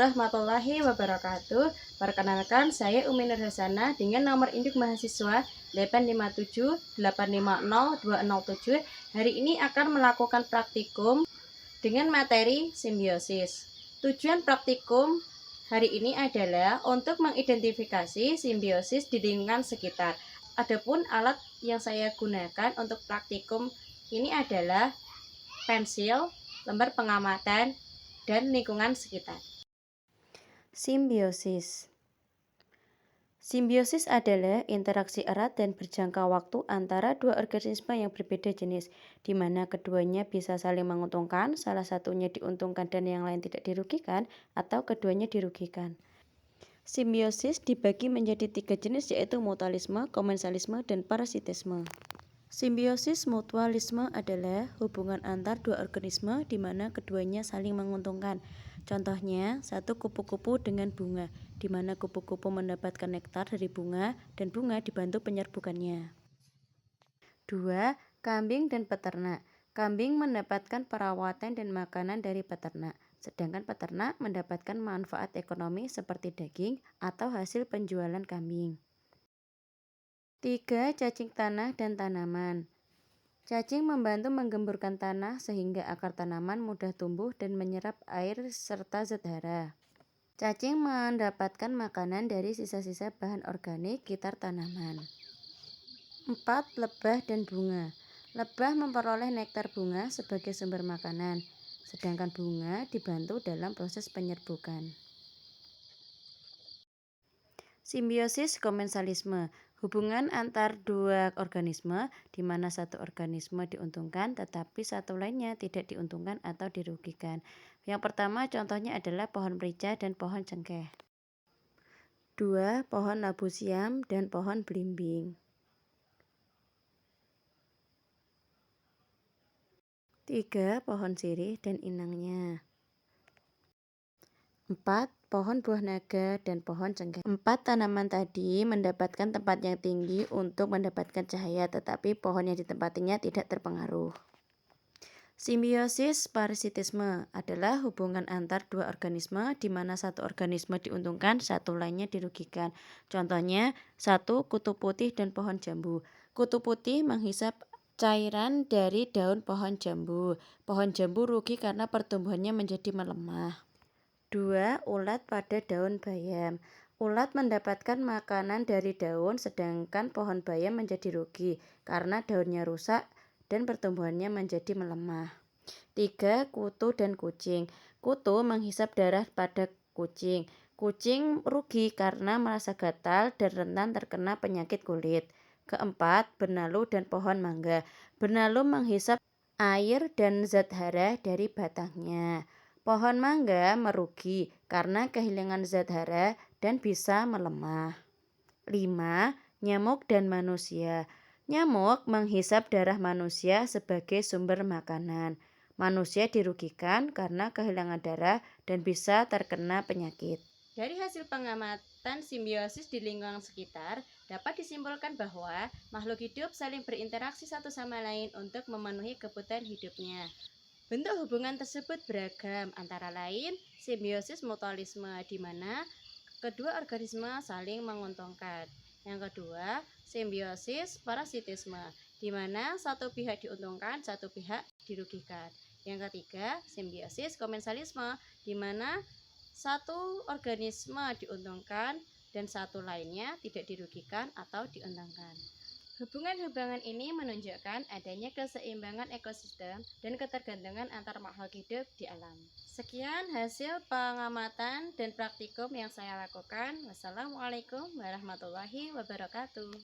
warahmatullahi wabarakatuh. Perkenalkan, saya Umi Nur Hasanah dengan nomor induk mahasiswa 857850207. Hari ini akan melakukan praktikum dengan materi simbiosis. Tujuan praktikum hari ini adalah untuk mengidentifikasi simbiosis di lingkungan sekitar. Adapun alat yang saya gunakan untuk praktikum ini adalah pensil, lembar pengamatan, dan lingkungan sekitar. Simbiosis. Simbiosis adalah interaksi erat dan berjangka waktu antara dua organisme yang berbeda jenis, di mana keduanya bisa saling menguntungkan, salah satunya diuntungkan dan yang lain tidak dirugikan, atau keduanya dirugikan. Simbiosis dibagi menjadi 3 jenis, yaitu mutualisme, komensalisme, dan parasitisme. Simbiosis mutualisme adalah hubungan antar dua organisme di mana keduanya saling menguntungkan. Contohnya, satu kupu-kupu dengan bunga, di mana kupu-kupu mendapatkan nektar dari bunga dan bunga dibantu penyerbukannya. 2. Kambing dan peternak. Kambing mendapatkan perawatan dan makanan dari peternak, sedangkan peternak mendapatkan manfaat ekonomi seperti daging atau hasil penjualan kambing. 3. Cacing tanah dan tanaman. Cacing membantu menggemburkan tanah sehingga akar tanaman mudah tumbuh dan menyerap air serta zat hara. Cacing mendapatkan makanan dari sisa-sisa bahan organik sekitar tanaman. 4. Lebah dan bunga. Lebah memperoleh nektar bunga sebagai sumber makanan, sedangkan bunga dibantu dalam proses penyerbukan. Simbiosis komensalisme, hubungan antar dua organisme di mana satu organisme diuntungkan tetapi satu lainnya tidak diuntungkan atau dirugikan. Yang pertama contohnya adalah pohon merica dan pohon cengkeh. 2. Pohon labu siam dan pohon belimbing. 3. Pohon sirih dan inangnya. 4. Pohon buah naga dan pohon cengkeh. 4 tanaman tadi mendapatkan tempat yang tinggi untuk mendapatkan cahaya, tetapi pohon yang ditempatinya tidak terpengaruh. Simbiosis parasitisme adalah hubungan antar dua organisme di mana satu organisme diuntungkan, satu lainnya dirugikan. Contohnya, 1. Kutu putih dan pohon jambu. Kutu putih menghisap cairan dari daun pohon jambu. Pohon jambu rugi karena pertumbuhannya menjadi melemah. 2. Ulat pada daun bayam. Ulat mendapatkan makanan dari daun, sedangkan pohon bayam menjadi rugi karena daunnya rusak dan pertumbuhannya menjadi melemah. 3. Kutu dan kucing. Kutu menghisap darah pada kucing. Kucing rugi karena merasa gatal dan rentan terkena penyakit kulit. 4. Benalu dan pohon mangga. Benalu menghisap air dan zat hara dari batangnya. Pohon mangga merugi karena kehilangan zat hara dan bisa melemah. 5. Nyamuk dan manusia. Nyamuk menghisap darah manusia sebagai sumber makanan. Manusia dirugikan karena kehilangan darah dan bisa terkena penyakit. Dari hasil pengamatan simbiosis di lingkungan sekitar, dapat disimpulkan bahwa makhluk hidup saling berinteraksi satu sama lain untuk memenuhi kebutuhan hidupnya. Bentuk hubungan tersebut beragam, antara lain simbiosis mutualisme di mana kedua organisme saling menguntungkan. Yang kedua, simbiosis parasitisme di mana satu pihak diuntungkan, satu pihak dirugikan. Yang ketiga, simbiosis komensalisme di mana satu organisme diuntungkan dan satu lainnya tidak dirugikan atau diuntungkan. Hubungan-hubungan ini menunjukkan adanya keseimbangan ekosistem dan ketergantungan antar makhluk hidup di alam. Sekian hasil pengamatan dan praktikum yang saya lakukan. Wassalamualaikum warahmatullahi wabarakatuh.